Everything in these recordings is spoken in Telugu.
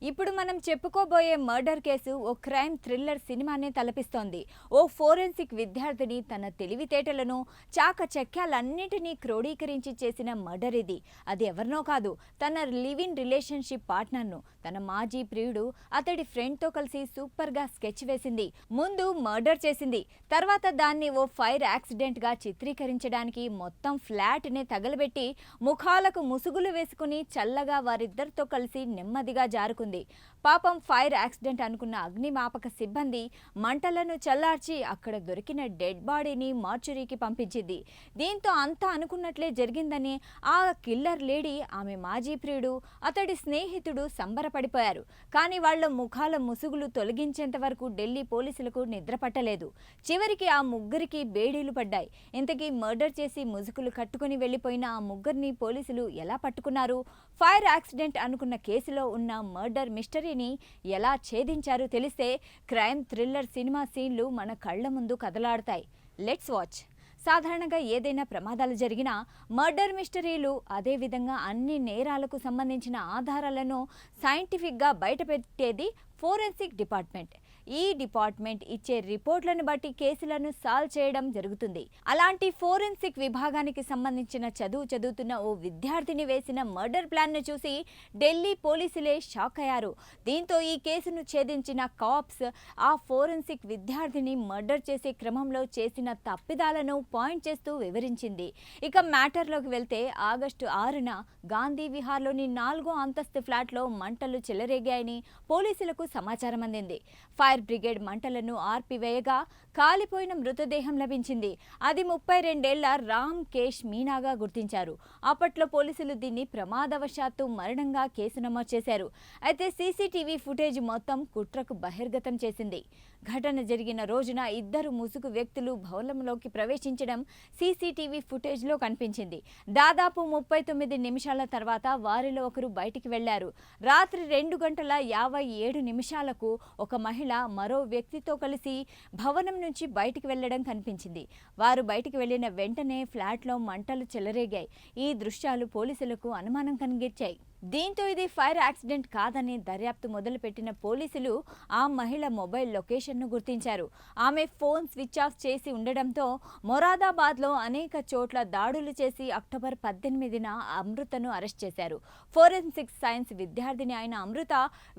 ఇప్పుడు మనం చెప్పుకోబోయే మర్డర్ కేసు ఓ క్రైమ్ థ్రిల్లర్ సినిమానే తలపిస్తోంది. ఓ ఫోరెన్సిక్ విద్యార్థిని తన తెలివితేటలను, చాకచక్యాలన్నిటినీ క్రోడీకరించి చేసిన మర్డర్ ఇది. అది ఎవరినో కాదు, తన లివ్ ఇన్ రిలేషన్షిప్ పార్ట్నర్ను, తన మాజీ ప్రియుడు, అతడి ఫ్రెండ్తో కలిసి సూపర్గా స్కెచ్ వేసింది. ముందు మర్డర్ చేసింది, తర్వాత దాన్ని ఓ ఫైర్ యాక్సిడెంట్గా చిత్రీకరించడానికి మొత్తం ఫ్లాట్నే తగలబెట్టి ముఖాలకు ముసుగులు వేసుకుని చల్లగా వారిద్దరితో కలిసి నెమ్మదిగా జారుకుంది. పాపం ఫైర్ యాక్సిడెంట్ అనుకున్న అగ్నిమాపక సిబ్బంది మంటలను చల్లార్చి అక్కడ దొరికిన డెడ్ బాడీని మార్చురీకి పంపించింది. దీంతో అంతా అనుకున్నట్లే జరిగిందని ఆ కిల్లర్ లేడీ, ఆమె మాజీ ప్రియుడు, అతడి స్నేహితుడు సంబరపడిపోయారు. కానీ వాళ్ల ముఖాల ముసుగులు తొలగించేంత వరకు ఢిల్లీ పోలీసులకు నిద్ర పట్టలేదు. చివరికి ఆ ముగ్గురికి బేడీలు పడ్డాయి. ఇంతకీ మర్డర్ చేసి ముసుగులు కట్టుకుని వెళ్లిపోయిన ఆ ముగ్గురిని పోలీసులు ఎలా పట్టుకున్నారు? ఫైర్ యాక్సిడెంట్ అనుకున్న కేసులో ఉన్న మర్డర్ మిస్టరీని ఎలా ఛేదించారు తెలిస్తే క్రైమ్ థ్రిల్లర్ సినిమా సీన్లు మన కళ్ల ముందు కదలాడతాయి. Let's watch. సాధారణంగా ఏదైనా ప్రమాదాలు జరిగినా మర్డర్ మిస్టరీలు, అదేవిధంగా అన్ని నేరాలకు సంబంధించిన ఆధారాలను సైంటిఫిక్గా బయటపెట్టేది ఫోరెన్సిక్ డిపార్ట్మెంట్. ఈ డిపార్ట్మెంట్ ఇచ్చే రిపోర్ట్లను బట్టి కేసులను సాల్వ్ చేయడం జరుగుతుంది. అలాంటి ఫోరెన్సిక్ విభాగానికి సంబంధించిన చదువుతున్న ఓ విద్యార్థిని వేసిన మర్డర్ ప్లాన్ను చూసి ఢిల్లీ పోలీసులే షాక్ అయ్యారు. దీంతో ఈ కేసును ఛేదించిన కాప్స్ ఆ ఫోరెన్సిక్ విద్యార్థిని మర్డర్ చేసే క్రమంలో చేసిన తప్పిదాలను పాయింట్ చేస్తూ వివరించింది. ఇక మ్యాటర్లోకి వెళ్తే ఆగస్టు 6న గాంధీ విహార్లోని 4వ అంతస్తు ఫ్లాట్లో మంటలు చెలరేగాయని పోలీసులకు సమాచారం అందింది. ఫైర్ బ్రిగేడ్ మంటలను ఆర్పివేయగా కాలిపోయిన మృతదేహం లభించింది. అది 32 ఏళ్ల రామ్ కేష్ మీనాగా గుర్తించారు. అప్పట్లో పోలీసులు దీన్ని ప్రమాదవశాత్తు మరణంగా కేసు నమోదు చేశారు. అయితే సీసీటీవీ ఫుటేజ్ మొత్తం కుట్రకు బహిర్గతం చేసింది. ఘటన జరిగిన రోజున ఇద్దరు ముసుగు వ్యక్తులు భవనంలోకి ప్రవేశించడం సీసీటీవీ ఫుటేజ్లో కనిపించింది. దాదాపు 39 నిమిషాల తర్వాత వారిలో ఒకరు బయటికి వెళ్లారు. రాత్రి 2:57 ఒక మహిళ మరో వ్యక్తితో కలిసి భవనం నుంచి బయటికి వెళ్లడం కనిపించింది. వారు బయటికి వెళ్లిన వెంటనే ఫ్లాట్లో మంటలు చెలరేగాయి. ఈ దృశ్యాలు పోలీసులకు అనుమానం కలిగించాయి. దీంతో ఇది ఫైర్ యాక్సిడెంట్ కాదని దర్యాప్తు మొదలుపెట్టిన పోలీసులు ఆ మహిళ మొబైల్ లొకేషన్ను గుర్తించారు. ఆమె ఫోన్ స్విచ్ ఆఫ్ చేసి ఉండడంతో మొరాదాబాద్లో అనేక చోట్ల దాడులు చేసి అక్టోబర్ 18న అమృతను అరెస్ట్ చేశారు. ఫోరెన్సిక్ సైన్స్ విద్యార్థిని అయిన అమృత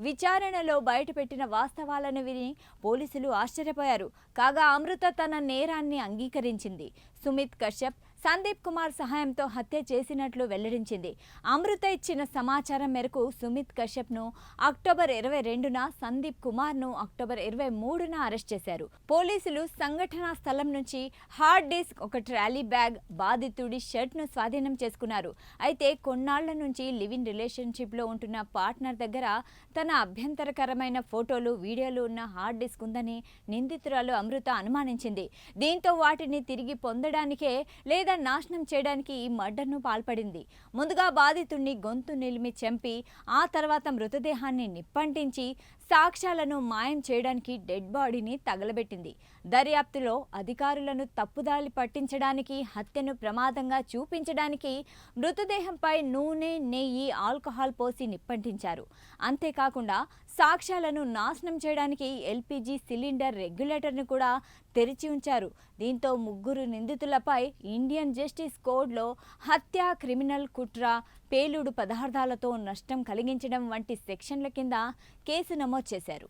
విచారణలో బయటపెట్టిన వాస్తవాలను విని పోలీసులు ఆశ్చర్యపోయారు. కాగా అమృత తన నేరాన్ని అంగీకరించింది. సుమిత్ కశ్యప్, సందీప్ కుమార్ సహాయంతో హత్య చేసినట్లు వెల్లడించింది. అమృత ఇచ్చిన సమాచారం మేరకు సుమిత్ కశ్యప్ను అక్టోబర్ 22న, సందీప్ కుమార్ను అక్టోబర్ 23న అరెస్ట్ చేశారు. పోలీసులు సంఘటనా స్థలం నుంచి హార్డ్ డిస్క్, ఒక ట్రాలీ బ్యాగ్, బాధితుడి షర్ట్ను స్వాధీనం చేసుకున్నారు. అయితే కొన్నాళ్ల నుంచి లివ్ ఇన్ రిలేషన్షిప్లో ఉంటున్న పార్ట్నర్ దగ్గర తన అభ్యంతరకరమైన ఫోటోలు, వీడియోలు ఉన్న హార్డ్ డిస్క్ ఉందని నిందితురాలు అమృత అనుమానించింది. దీంతో వాటిని తిరిగి పొందడానికే లేదా నాశనం చేయడానికి ఈ మర్డర్ను పాల్పడింది. ముందుగా బాధితుడిని గొంతు నిలిమి చంపి ఆ తర్వాత మృతదేహాన్ని నిప్పంటించి సాక్ష్యాలను మాయం చేయడానికి డెడ్ బాడీని తగలబెట్టింది. దర్యాప్తులో అధికారులను తప్పుదారి పట్టించడానికి, హత్యను ప్రమాదంగా చూపించడానికి మృతదేహంపై నూనె, నెయ్యి, ఆల్కహాల్ పోసి నిప్పంటించారు. అంతేకాకుండా సాక్ష్యాలను నాశనం చేయడానికి ఎల్పీజీ సిలిండర్ రెగ్యులేటర్ను కూడా తెరిచి ఉంచారు. దీంతో ముగ్గురు నిందితులపై ఇండియన్ జస్టిస్ కోడ్లో హత్య, క్రిమినల్ కుట్ర, పేలుడు పదార్థాలతో నష్టం కలిగించడం వంటి సెక్షన్ల కింద కేసు నమోదు చేశారు.